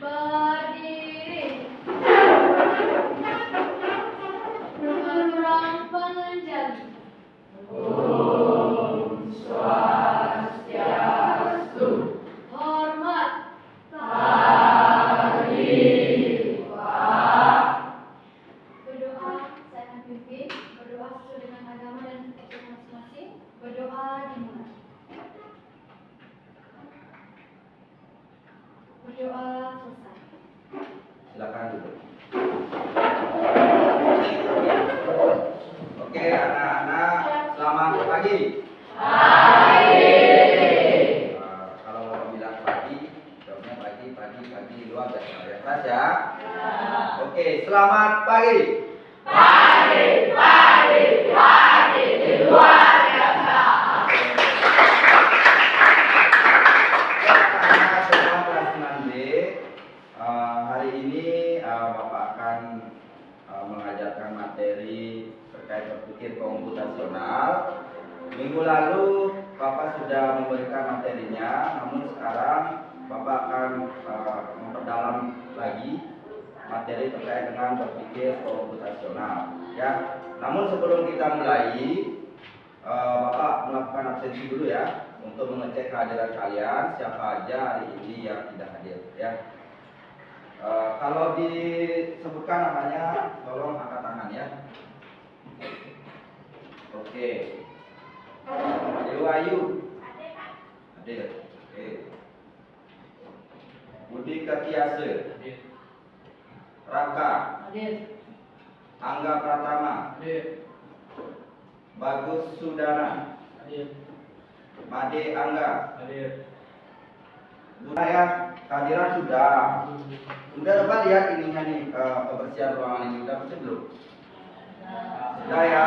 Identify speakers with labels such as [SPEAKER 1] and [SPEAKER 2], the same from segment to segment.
[SPEAKER 1] Berdiri. Kurang penjali.
[SPEAKER 2] Om Swastiastu.
[SPEAKER 1] Hormat.
[SPEAKER 2] Tarifah.
[SPEAKER 1] Berdoa, saya akan pimpin. Berdoa sesuai dengan agama dan kepercayaan masing-masing. Berdoa dimulai. Berdoa selesai.
[SPEAKER 3] Silakan duduk. Oke, anak-anak, selamat pagi. Kalau bilang pagi, jawabnya pagi luar biasa ya, keras ya. Oke, selamat pagi.
[SPEAKER 2] Luar biasa.
[SPEAKER 3] Anak-anak semua kelas 9B, hari ini Bapak akan mengajarkan materi terkait berpikir komputasional. Minggu lalu Bapak sudah memberikan materinya, namun sekarang Bapak akan memperdalam lagi materi terkait dengan berpikir komputasional. Ya, namun sebelum kita mulai, Bapak melakukan absensi dulu ya, untuk mengecek kehadiran kalian, siapa aja hari ini yang tidak hadir ya. Kalau disebutkan namanya, tolong angkat tangan ya. Oke. Dewa Ayu. Hadir. Oke. Budi Ketiase. Raka. Angga Pratama. Bagus Sudana. Made Angga. Budaya kehadiran sudah. Sudah dapat lihat ininya nih, kebersihan ruangan ini sudah bersih belum? Sudah ya,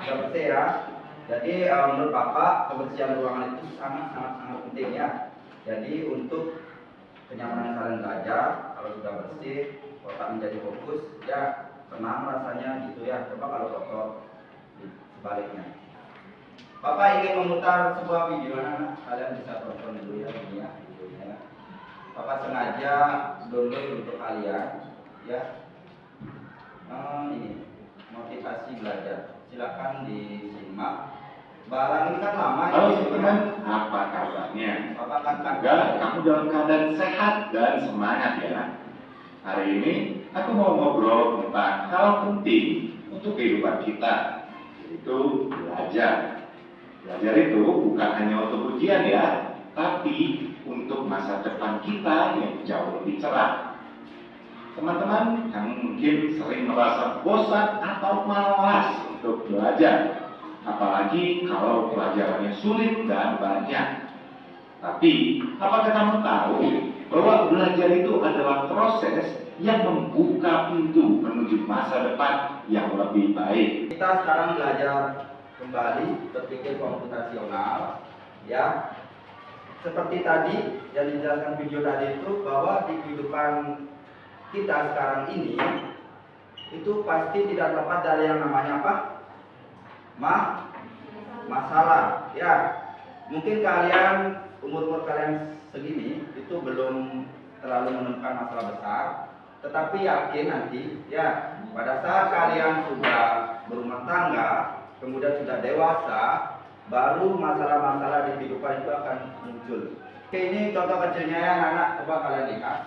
[SPEAKER 3] sudah bersih ya. Jadi menurut Bapak kebersihan ruangan itu sangat penting ya. Jadi untuk kenyamanan kalian belajar, kalau sudah bersih, otak menjadi fokus, ya tenang rasanya gitu ya. Coba kalau kotor sebaliknya. Bapak ingin memutar sebuah video, anak kalian bisa tonton dulu ya ini ya videonya. Bapak sengaja download untuk kalian ya. Ini motivasi belajar, silakan disimak. Barang ini kan lama ya.
[SPEAKER 4] Halo teman-teman, apa kabarnya?
[SPEAKER 3] Bapak kan
[SPEAKER 4] Semoga kamu dalam keadaan sehat dan semangat ya. Hari ini aku mau ngobrol tentang hal penting untuk kehidupan kita, yaitu belajar. Belajar itu bukan hanya untuk ujian ya, tapi untuk masa depan kita yang jauh lebih cerah. Teman-teman, kamu mungkin sering merasa bosan atau malas untuk belajar, apalagi kalau pelajarannya sulit dan banyak. Tapi, apakah kamu tahu bahwa belajar itu adalah proses yang membuka pintu menuju masa depan yang lebih baik?
[SPEAKER 3] Kita sekarang belajar kembali berpikir komputasional ya. Seperti tadi yang dijelaskan video tadi itu, bahwa di kehidupan kita sekarang ini itu pasti tidak lepas dari yang namanya apa? Masalah ya. Mungkin kalian umur kalian segini itu belum terlalu menemukan masalah besar, tetapi yakin nanti ya pada saat kalian sudah berumah tangga, kemudian sudah dewasa, baru masalah-masalah di kehidupan itu akan muncul. Oke, ini contoh kecilnya ya anak-anak, coba kalian lihat.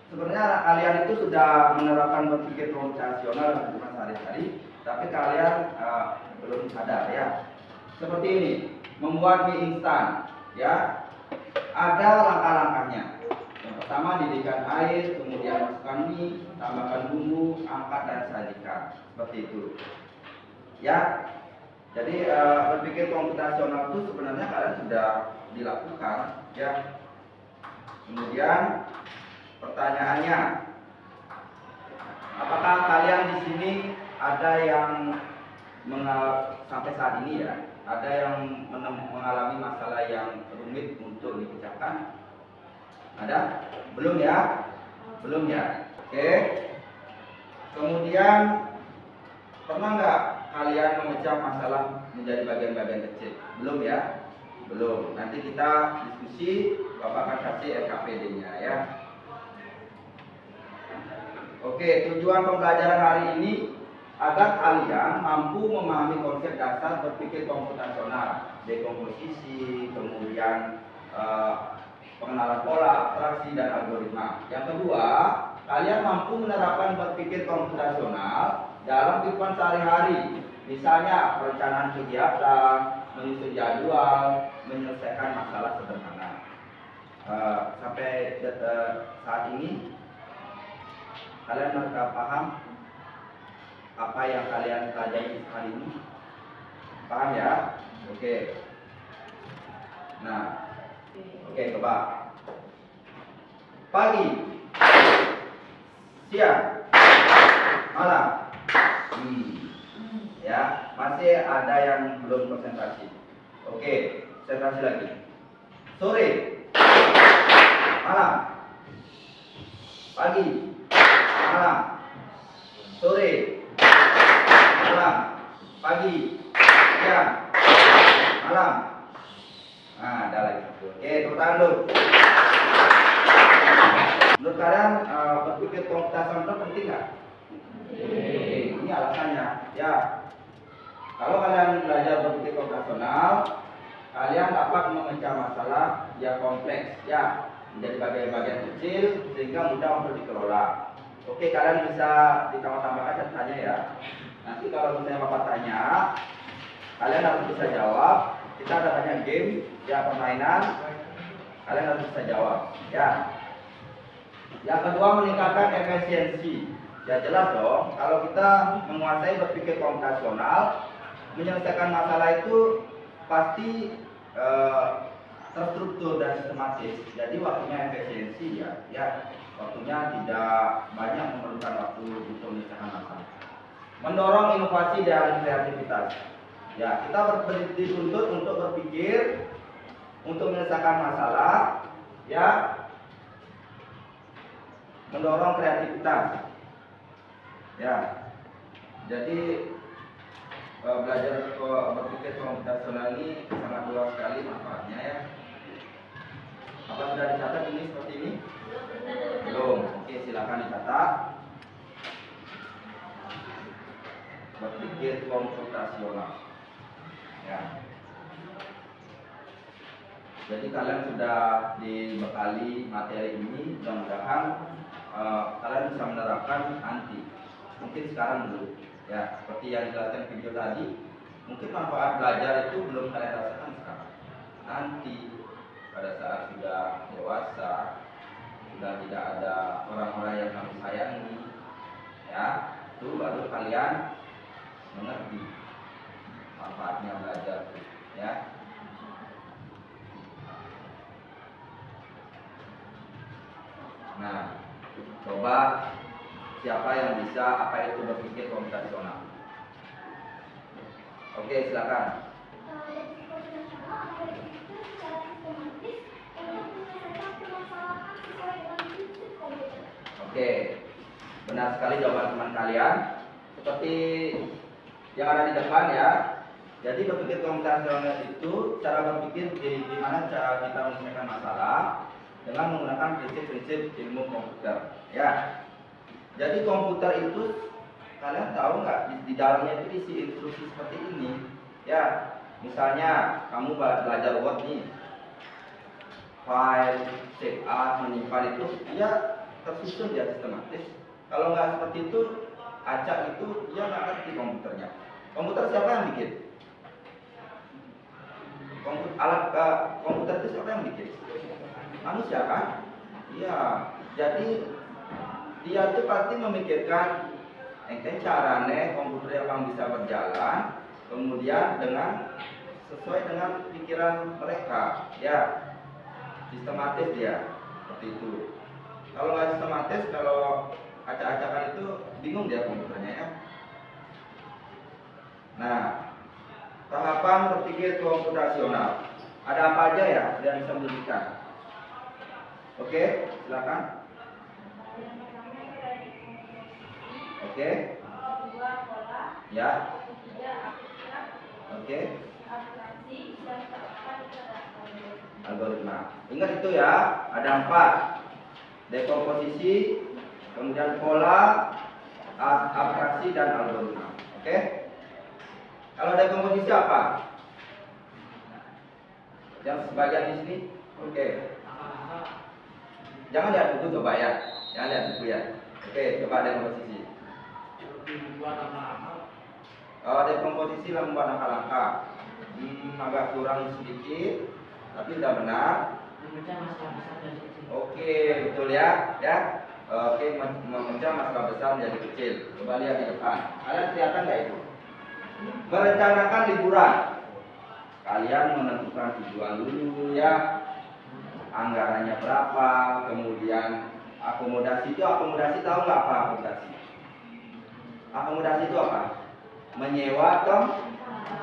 [SPEAKER 3] Sebenarnya kalian itu sudah menerapkan berpikir komputasional dalam kehidupan sehari-hari, tapi kalian belum sadar ya. Seperti ini, membuat mie instan ya. Ada langkah-langkahnya. Yang pertama, didihkan air, kemudian masukkan mie, tambahkan bumbu, angkat dan sajikan. Seperti itu. Ya. Jadi berpikir komputasional itu sebenarnya kalian sudah dilakukan ya. Kemudian pertanyaannya, apakah kalian di sini ada yang sampai saat ini ya, ada yang mengalami masalah yang rumit untuk dipecahkan? Ada? Belum ya? Belum ya? Oke. Kemudian pernah nggak kalian memecah masalah menjadi bagian-bagian kecil? Belum ya? Belum. Nanti kita diskusi, Bapak akan kasih RKPD-nya ya. Oke, tujuan pembelajaran hari ini agar kalian mampu memahami konsep dasar berpikir komputasional, dekomposisi, kemudian pengenalan pola, abstraksi, dan algoritma. Yang kedua, kalian mampu menerapkan berpikir komputasional dalam kehidupan sehari-hari. Misalnya, perencanaan kegiatan, menyusun jadwal, menyelesaikan masalah sederhana. Sampai saat ini, kalian merasa paham apa yang kalian pelajari hari ini? Paham ya? Oke. Nah, oke, coba. Pagi, siang, malam. Ya, masih ada yang belum konsentrasi. Oke, konsentrasi lagi. Sore, malam, pagi, malam, sore, malam, pagi, siang, malam. Nah, ada lagi. Oke, tepuk tangan dulu. Menurut kalian berpikir komputasional penting nggak? Ini alasannya. Ya, kalau kalian belajar berpikir komputasional, kalian dapat memecah masalah yang kompleks, ya, menjadi bagian-bagian kecil sehingga mudah untuk dikelola. Oke, kalian bisa ditambah-tambahkan catatannya ya. Nanti kalau misalnya Bapak tanya, kalian harus bisa jawab. Kita ada banyak game, ya, permainan. Kalian harus bisa jawab, ya. Yang kedua, meningkatkan efisiensi. Ya jelas dong, kalau kita menguasai berpikir komputasional, menyelesaikan masalah itu pasti terstruktur dan sistematis. Jadi waktunya efisiensi ya, waktunya tidak banyak memerlukan waktu untuk menyelesaikan masalah. Mendorong inovasi dan kreativitas. Ya, kita dituntut untuk berpikir, untuk menyelesaikan masalah, ya, mendorong kreativitas. Ya, jadi belajar berpikir komputasional ini sangat luas sekali manfaatnya ya. Apa sudah dicatat ini seperti ini? Belum. Oke, silakan dicatat. Berpikir komputasional. Ya. Jadi kalian sudah dibekali materi ini, mudah-mudahan kalian bisa menerapkan nanti. Mungkin sekarang dulu, ya, seperti yang dijelaskan video tadi, mungkin manfaat belajar itu belum kalian rasakan sekarang. Nanti pada saat sudah dewasa, sudah tidak ada orang-orang yang kamu sayangi, ya, itu baru kalian mengerti manfaatnya belajar, ya. Nah, coba siapa yang bisa apa itu berpikir komputasional? Oke, silakan. Oke, benar sekali jawaban teman kalian. Seperti yang ada di depan ya. Jadi berpikir komputasional itu cara berpikir gimana cara kita menyelesaikan masalah dengan menggunakan prinsip-prinsip ilmu komputer. Ya. Jadi komputer itu kalian tahu nggak di dalamnya itu isi instruksi seperti ini. Ya, misalnya kamu belajar Word nih, file, save as, menyimpan itu dia tersusun dia sistematis. Kalau nggak seperti itu, acak itu dia nggak ngerti komputernya. Komputer siapa yang bikin? Komputer itu siapa yang bikin? Manusia kan? Iya. Jadi dia itu pasti memikirkan caranya komputer yang bisa berjalan, kemudian sesuai dengan pikiran mereka, ya, sistematis dia seperti itu. Kalau nggak sistematis, kalau acak-acakan itu bingung dia komputernya ya. Nah, tahapan berpikir komputasional ada apa aja ya yang bisa menunjukkan? Oke, silakan. Oke. Ya. Oke. Algoritma. Ingat itu ya, ada 4. Dekomposisi, kemudian pola, abstraksi, dan algoritma. Oke? Kalau dekomposisi apa? Yang sebagian di sini, oke. Jangan lihat buku coba ya, jangan lihat buku ya. Oke, coba dekomposisi. Dekomposisi membuat langkah-langkah. Agak kurang sedikit, tapi sudah benar. Oke, betul ya, ya. Oke, memecah masalah besar menjadi kecil. Coba lihat di depan. Kalian kelihatan nggak itu? Merencanakan liburan. Kalian menentukan tujuan dulu ya. Anggarannya berapa, kemudian akomodasi itu akomodasi, tahu nggak apa akomodasi? Akomodasi itu apa? Menyewa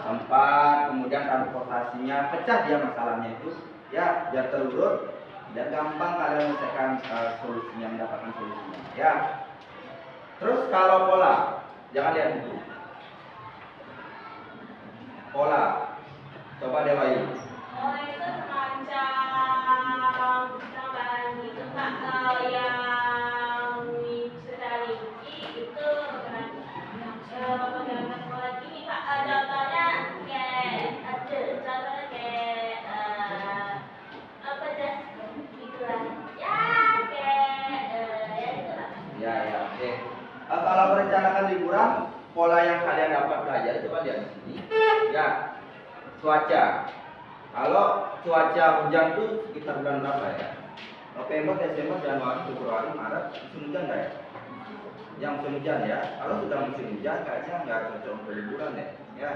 [SPEAKER 3] tempat, kemudian transportasinya, pecah dia masalahnya itu ya, biar terurut dan gampang kalian menyelesaikan solusinya, mendapatkan solusinya ya. Terus kalau pola, jangan lihat buku. Pola, coba Dewayu.
[SPEAKER 2] Pola itu semacam tambahan gitu Pak. Kalau yang sudah rinci itu menggunakan pola gini Pak. Contohnya kayak apa dah gitulah ya, kayak ya itulah.
[SPEAKER 3] Ya, oke. Kalau merencanakan liburan, pola yang kalian dapat belajar coba lihat di sini. Ya, cuaca. Kalau cuaca hujan tuh sekitar bulan berapa ya? November, Desember, Januari, Februari, Maret, musim hujan nggak ya? Yang musim hujan ya. Kalau sudah musim hujan, kayaknya nggak cocok untuk liburan ya. Ya.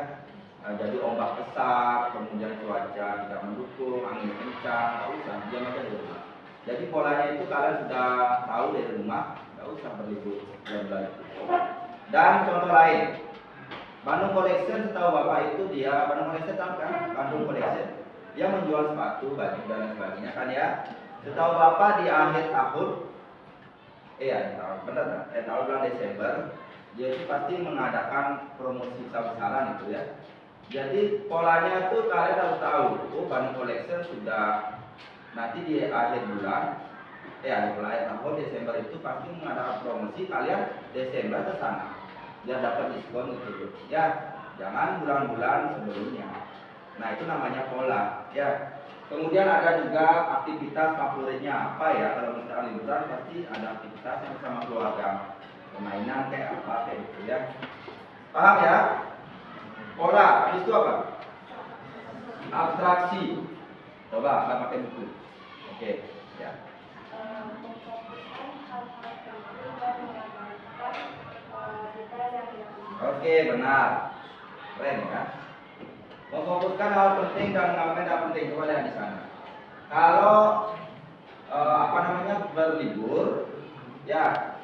[SPEAKER 3] Jadi ombak besar, kemudian cuaca tidak mendukung, angin kencang, nggak usah, diam aja di rumah. Jadi polanya itu kalian sudah tahu dari rumah, nggak usah berlibur bulan-bulan itu. Dan contoh lain, Bandung Collection, setahu Bapak itu dia, Bandung Collection tahu kan? Bandung Collection, dia menjual sepatu, baju dan lain sebagainya kan ya. Setahu Bapak di akhir tahun, tahun bulan Desember, dia itu pasti mengadakan promosi besar-besaran itu ya. Jadi polanya tuh kalian harus tahu, Bandung Collection sudah nanti di akhir bulan, akhir tahun Desember itu pasti mengadakan promosi, kalian Desember ke sana, dia dapat diskon gitu ya. Jangan bulan-bulan sebelumnya. Nah itu namanya pola ya. Kemudian ada juga aktivitas favoritnya apa ya, kalau misalnya liburan pasti ada aktivitas yang bersama keluarga, permainan kayak apa kayak gitu ya. Paham ya? Pola, habis itu apa? Abstraksi. Coba nggak pakai buku. Oke, ya. Oke, benar. Keren ya. Memfokuskan hal penting dan mengamankan hal penting. Coba lihat di sana. Kalau berlibur, ya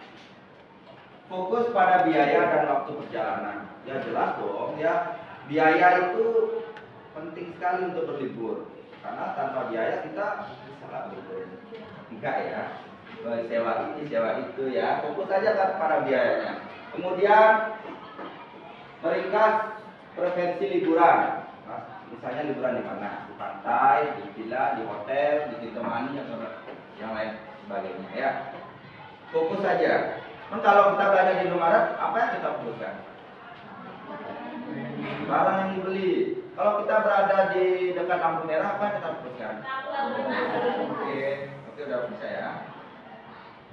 [SPEAKER 3] fokus pada biaya dan waktu perjalanan. Ya jelas dong, ya biaya itu penting sekali untuk berlibur. Karena tanpa biaya kita salah berlibur. Enggak ya. Sewa ini, sewa itu ya. Fokus saja pada biayanya. Kemudian meringkas preferensi liburan. Misalnya liburan di mana? Di pantai, di villa, di hotel, di ditemani yang lain sebagainya ya. Fokus saja. Kalau kita belajar di Indomaret, apa yang kita fokuskan? Barang yang dibeli. Kalau kita berada di dekat lampu merah, apa yang kita fokuskan? Oke, udah bisa ya.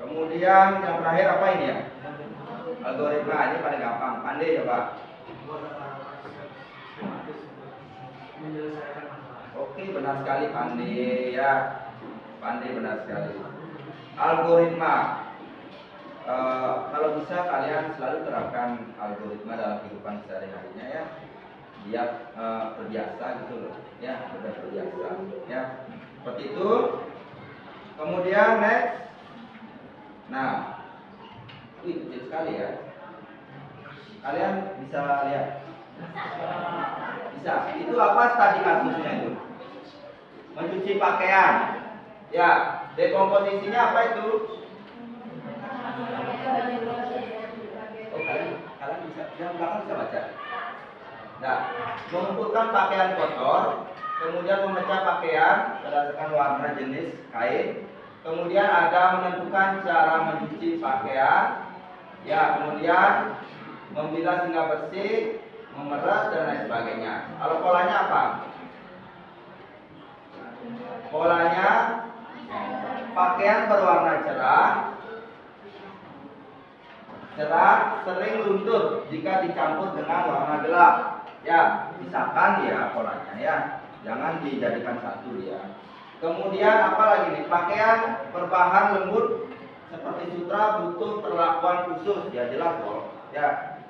[SPEAKER 3] Kemudian yang terakhir apa ini ya? Algoritma, ini paling gampang. Pandai coba. Oke, benar sekali pandai ya. Pandai benar sekali. Algoritma. Kalau bisa kalian selalu terapkan algoritma dalam kehidupan sehari-harinya ya. Biar terbiasa gitu loh. Ya, sudah terbiasa ya. Seperti itu. Kemudian next. Nah, kecil sekali ya. Kalian bisa lihat. Bisa. Itu apa studi kasusnya itu? Mencuci pakaian. Ya, dekomposisinya apa itu? Oh, kalian bisa, yang belakang bisa baca. Nah, mengumpulkan pakaian kotor, kemudian memecah pakaian berdasarkan warna, jenis, kain, kemudian ada menentukan cara mencuci pakaian, ya, kemudian membilas hingga bersih, memeras dan lain sebagainya. Kalau polanya apa? Polanya pakaian berwarna cerah, sering luntur jika dicampur dengan warna gelap. Ya, pisahkan ya polanya ya. Jangan dijadikan satu ya. Kemudian apa lagi nih? Pakaian berbahan lembut seperti sutra butuh perlakuan khusus ya, jelas kok. Ya.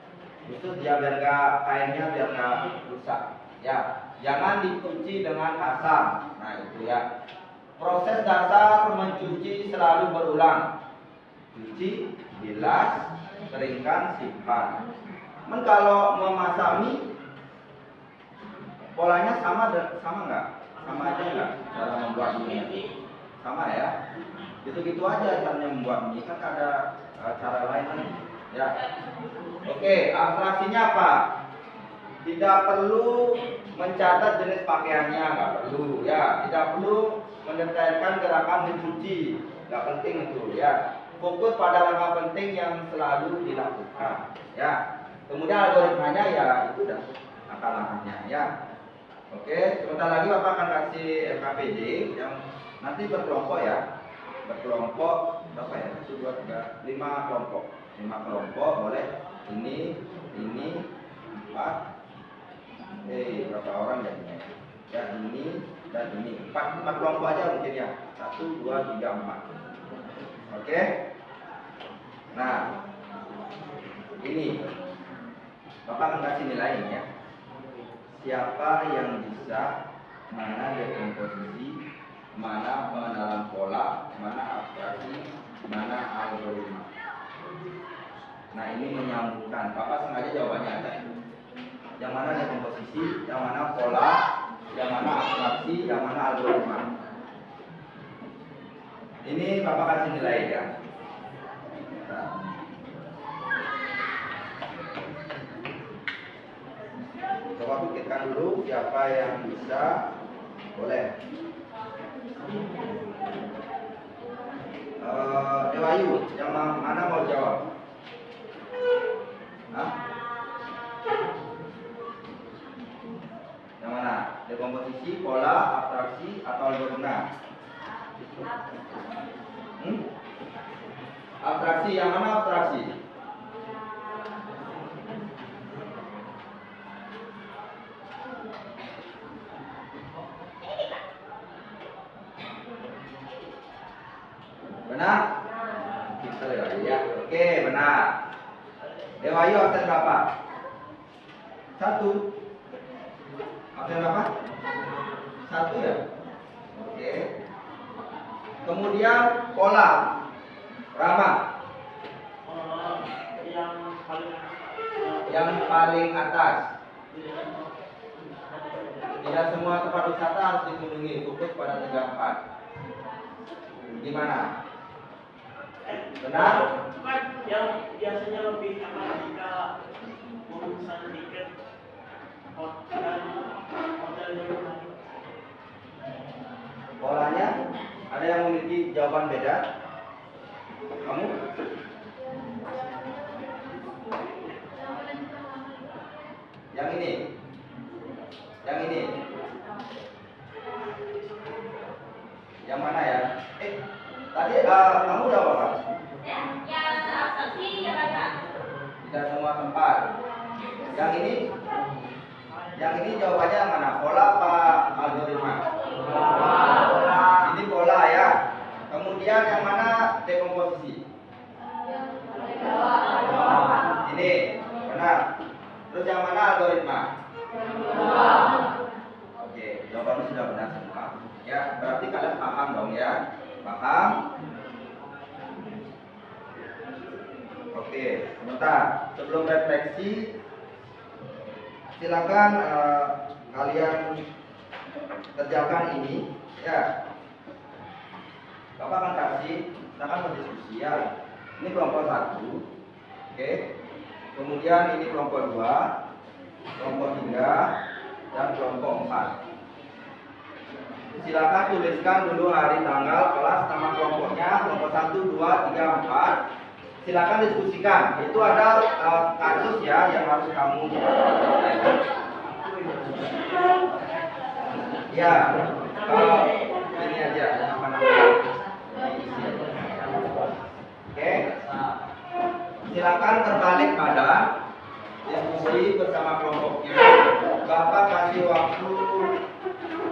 [SPEAKER 3] Khusus ya biar kainnya biar nggak rusak. Ya, jangan dicuci dengan kasar. Nah, itu ya. Proses dasar mencuci selalu berulang. Cuci, bilas, keringkan, simpan. Kalau memasak mie, polanya sama nggak? Sama aja nggak cara membuat mie? Sama ya. Gitu-gitu aja caranya membuat mie, kan ada cara lain nih. Ya. Oke, abstraksinya apa? Tidak perlu mencatat jenis pakaiannya, nggak perlu ya. Tidak perlu mendetailkan gerakan mencuci, nggak penting itu ya. Fokus pada langkah penting yang selalu dilakukan ya. Kemudian algoritmanya ya itu dah langkah-langkahnya ya. Oke, sebentar lagi Bapak akan kasih LKPD yang nanti berkelompok ya. Berkelompok berapa ya? 1, 2, 3, 5 kelompok. 5 kelompok boleh. Ini 4. Berapa orang jadinya? Ya ini dan ini. 4 kelompok aja mungkin ya. 1, 2, 3, 4. Oke. Nah, ini Bapak akan kasih nilai ini ya. Siapa yang bisa, mana dekomposisi, mana pengenalan pola, mana abstraksi, mana algoritma. Nah, ini menyambungkan. Bapak sengaja jawabannya ada. Yang mana dekomposisi, yang mana pola, yang mana abstraksi, yang mana algoritma. Ini Bapak kasih nilai ya. Coba pikirkan dulu siapa yang bisa, boleh. Dewayu, yang mana mau jawab? Hah? Yang mana? Dekomposisi, pola, abstraksi, atau algoritma? Abstraksi, yang mana abstraksi? Benar? Pintar ya, ya. Oke, benar. Dewayu absen berapa? 1. Absen berapa? 1 ya? Oke. Kemudian pola. Rama. Yang paling atas. Tidak semua tempat wisata harus dikunjungi. Fokus pada 3-4. Gimana? Benar?
[SPEAKER 2] Kan yang biasanya lebih aman jika memesan tiket hotel
[SPEAKER 3] Polanya ada yang memiliki jawaban beda? Kamu? Yang ini? Yang ini? Yang mana ya? Tadi kamu udah apa?
[SPEAKER 2] yang abstraksi yang ada.
[SPEAKER 3] Tidak semua tempat. Yang ini? Yang ini jawabannya yang mana? Pola apa algoritma? Pola. Ini pola ya. Kemudian yang mana dekomposisi? Ini benar. Terus yang mana algoritma? Oke, jawabannya sudah benar semua. Ya, berarti kalian paham dong ya. Paham? Oke, sebentar. Sebelum refleksi, silakan kalian kerjakan ini ya. Bapak akan kasih, kita akan berdiskusi ya. Ini kelompok 1. Oke. Kemudian ini kelompok 2, kelompok 3, dan kelompok 4. silakan tuliskan dulu hari, tanggal, kelas, nama kelompoknya, kelompok 1, 2, 3, 4. Silakan diskusikan. Itu ada kasus ya yang harus kamu. Ya, ini aja apa namanya? Oke. Silakan terbalik pada diskusi bersama kelompoknya. Bapak kasih waktu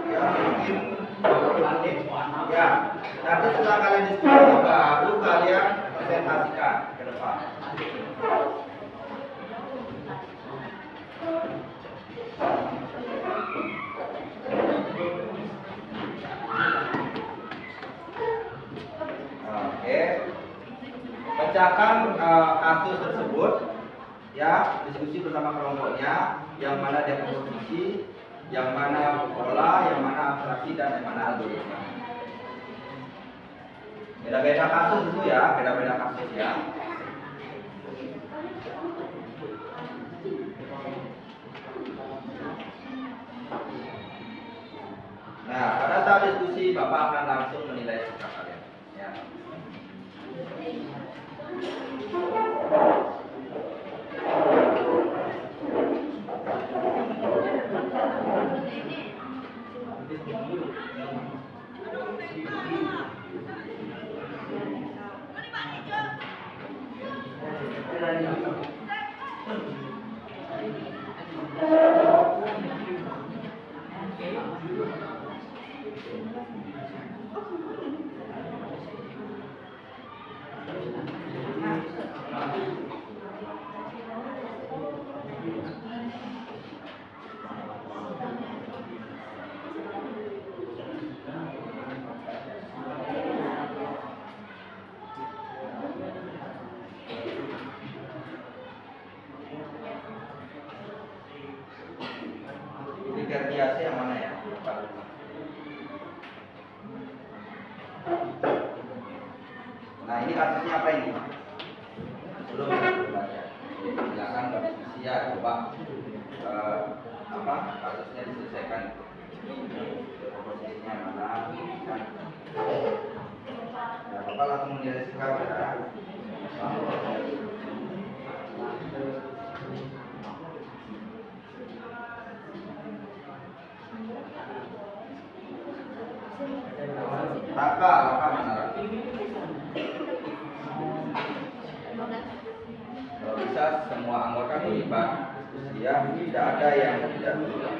[SPEAKER 3] ya mungkin 20 menit. Ya, nanti setelah kalian diskusi baru kalian presentasikan ke depan. Oke. Pecahkan kasus tersebut ya, diskusi bersama kelompoknya, yang mana dia komposisi, yang mana pola, yang mana abstraksi, dan yang mana algoritma. Beda-beda kasus itu ya, beda-beda kasus ya. Nah, pada saat diskusi Bapak akan langsung menilai sikap kalian ya. Biasa yang mana ya? Nah, ini kasusnya apa ini? Belum baca. Silakan berdiskusi ya, coba apa kasusnya diselesaikan. Komposisinya mana? Ya, Bapak langsung menilai sikap ya. Raka mana Raka? Kalau bisa semua anggota terlibat diskusi ya, tidak ada yang tidak terlibat.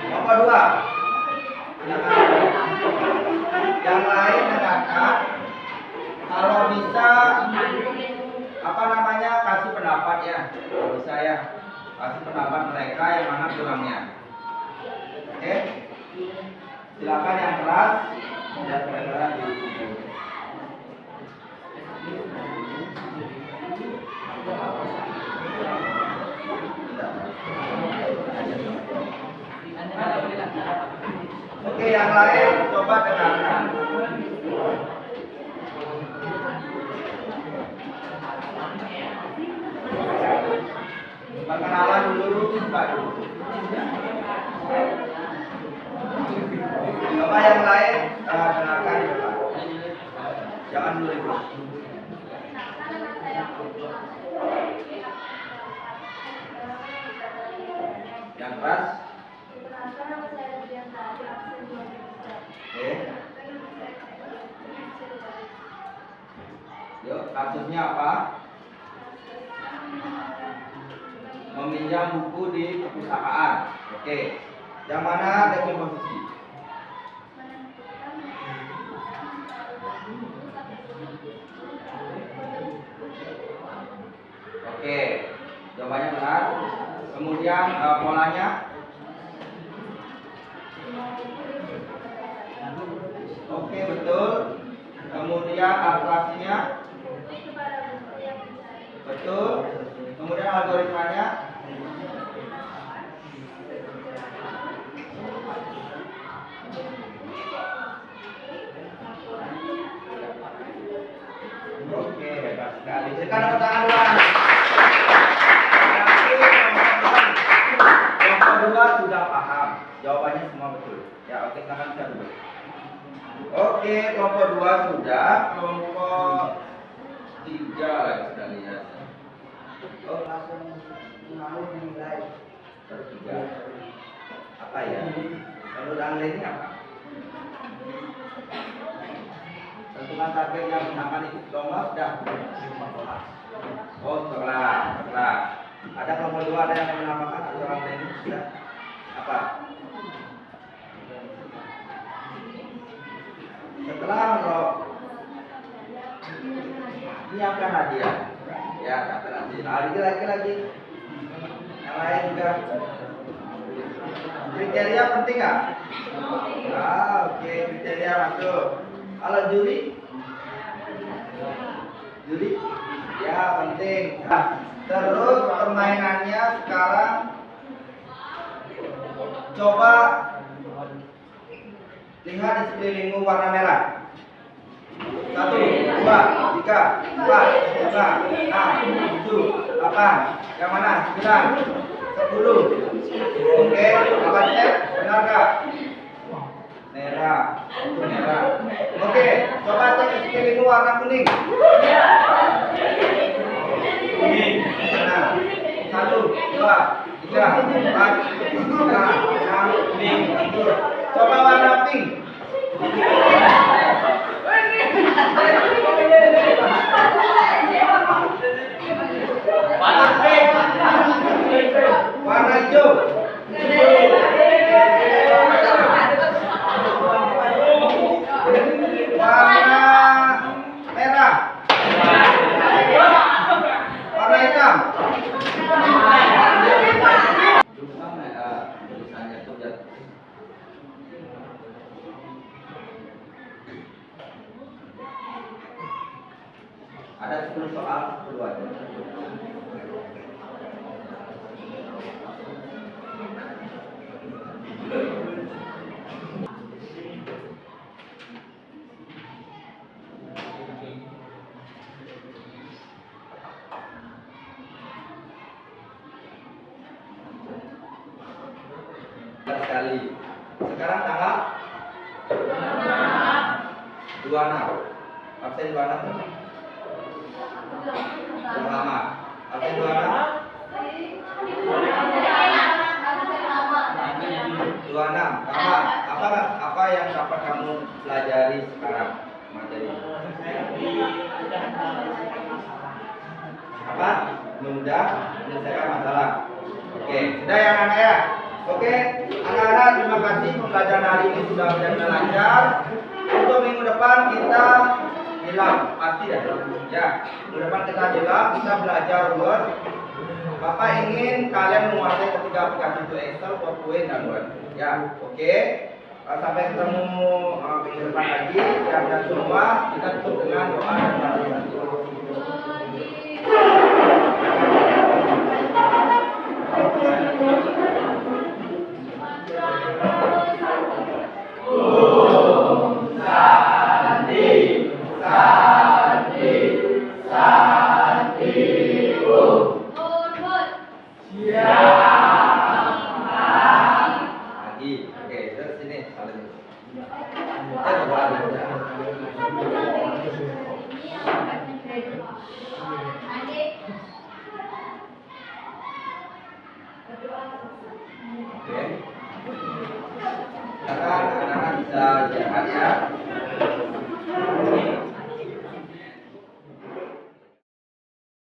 [SPEAKER 3] Nomor 2, yang lain dengarkan. Kalau bisa apa namanya kasih pendapat ya, kalau bisa ya kasih pendapat mereka yang mana kurangnya. Oke, silakan yang keras dan kedengaran di Oke, yang lain coba dengarkan. Perkenalan dulu, Pak. Coba yang lain dengarkan di depan. Jangan dulu ibu. Yang keras. Oke. Yuk, kasusnya apa? Meminjam buku di perpustakaan. Oke. Yang mana dekomposisi? Oke. Jawabannya benar. Kemudian polanya? Oke, betul. Kemudian kalkulasinya? Betul. Kemudian algoritmanya? Oke, hebat sekali. Sekarang tangan duluan. Kelompok 2 sudah paham. Jawabannya semua betul. Ya, oke, silakan bisa dulu. Oke, kelompok 2 sudah. Kelompok 3 lagi sudah lihat. Oh, langsung mau dinilai bertiga. Apa ya? Menurut Anda ini apa? Tentukan target yang akan ikut lomba sudah. Oh, setelah. Ada kelompok 2 ada yang menambahkan atau orang lain sudah? Apa? Setelah menyiapkan hadiah. Ya, kata nanti. Lagi. Yang lain juga. Kriteria penting nggak? Oke, kriteria masuk. Kalau juri? Ya, penting. Nah, terus permainannya sekarang coba lihat di sekelilingmu warna merah. 1, 2, 3, 4, 5, 6, 7, 8. Yang mana? 9, 10. Oke, apa cek? Benar nggak? Merah. Oke, coba cek di sekelilingmu warna kuning. Kuning. Mana? 1, 2, 3, 4, 5, 6, 7. Coba warna pink. Warna hijau. Warna merah. Warna hitam. Tulisannya tuh ada 10 soal, 10 aja. Sekali. Sekarang tanggal 26. Absen 26 berapa? Lama. Absen 26. 26. Apa yang dapat kamu pelajari sekarang materi? Apa? Mudah menyelesaikan masalah. Oke, sudah ya anak-anak ya. Oke, anak-anak terima kasih pembelajaran hari ini sudah benar-benar lancar. Untuk minggu depan kita hilang pasti ya. Ya, minggu depan kita hilang, kita belajar Word. Bapak ingin kalian menguasai ketiga aplikasi itu Excel, PowerPoint dan Word. Ya, oke. Sampai ketemu minggu depan lagi. Dan semua kita tutup dengan doa dan doa. kalian.
[SPEAKER 1] Doa ini yang akan menjadi doa. Adik berdoa.
[SPEAKER 3] Oke. Sekarang anak-anak bisa lihat ya.